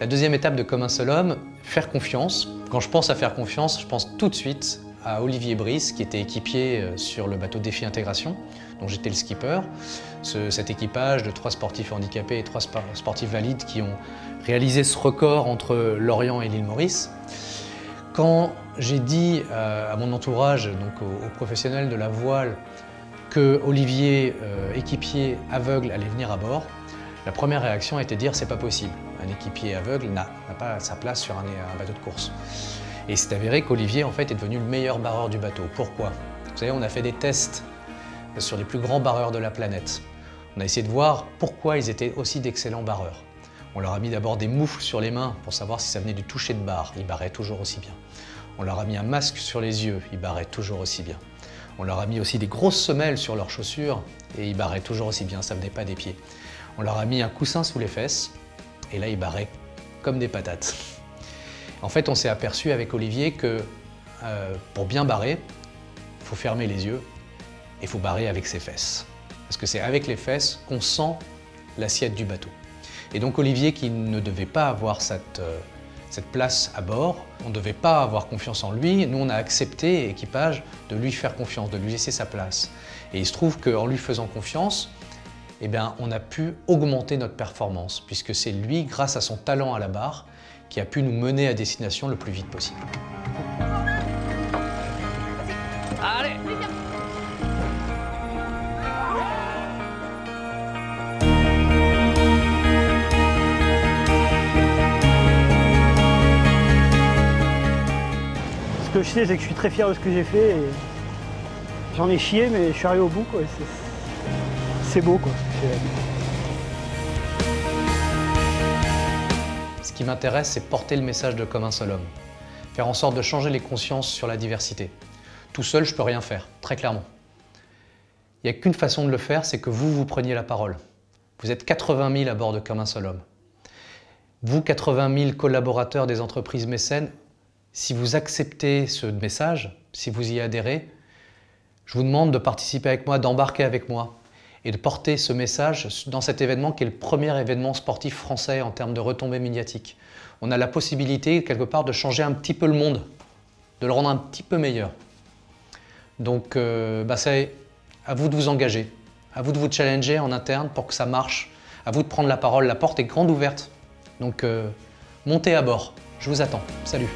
La deuxième étape de Comme un seul homme, faire confiance. Quand je pense à faire confiance, je pense tout de suite à Olivier Brice, qui était équipier sur le bateau Défi Intégration, dont j'étais le skipper. Cet équipage de 3 sportifs handicapés et 3 sportifs valides qui ont réalisé ce record entre Lorient et l'île Maurice. Quand j'ai dit à mon entourage, donc aux professionnels de la voile, que Olivier, équipier aveugle, allait venir à bord, la première réaction a été de dire « c'est pas possible, un équipier aveugle n'a pas sa place sur un bateau de course ». Et c'est avéré qu'Olivier en fait est devenu le meilleur barreur du bateau. Pourquoi? Vous savez, on a fait des tests sur les plus grands barreurs de la planète. On a essayé de voir pourquoi ils étaient aussi d'excellents barreurs. On leur a mis d'abord des moufles sur les mains pour savoir si ça venait du toucher de barre, ils barraient toujours aussi bien. On leur a mis un masque sur les yeux, ils barraient toujours aussi bien. On leur a mis aussi des grosses semelles sur leurs chaussures et ils barraient toujours aussi bien, ça ne venait pas des pieds. On leur a mis un coussin sous les fesses et là ils barraient comme des patates. En fait, on s'est aperçu avec Olivier que pour bien barrer, il faut fermer les yeux et il faut barrer avec ses fesses. Parce que c'est avec les fesses qu'on sent l'assiette du bateau. Et donc Olivier, qui ne devait pas avoir cette place à bord, on ne devait pas avoir confiance en lui, nous on a accepté, équipage, de lui faire confiance, de lui laisser sa place. Et il se trouve qu'en lui faisant confiance, eh bien, on a pu augmenter notre performance, puisque c'est lui, grâce à son talent à la barre, qui a pu nous mener à destination le plus vite possible. Allez! Ce que je sais, c'est que je suis très fier de ce que j'ai fait. Et j'en ai chié, mais je suis arrivé au bout, quoi. C'est beau, quoi. Ce qui m'intéresse, c'est porter le message de Comme un seul homme. Faire en sorte de changer les consciences sur la diversité. Tout seul, je ne peux rien faire, très clairement. Il n'y a qu'une façon de le faire, c'est que vous preniez la parole. Vous êtes 80 000 à bord de Comme un seul homme. Vous, 80 000 collaborateurs des entreprises mécènes, si vous acceptez ce message, si vous y adhérez, je vous demande de participer avec moi, d'embarquer avec moi et de porter ce message dans cet événement qui est le premier événement sportif français en termes de retombées médiatiques. On a la possibilité, quelque part, de changer un petit peu le monde, de le rendre un petit peu meilleur. Donc, c'est à vous de vous engager, à vous de vous challenger en interne pour que ça marche, à vous de prendre la parole. La porte est grande ouverte. Donc, montez à bord. Je vous attends. Salut.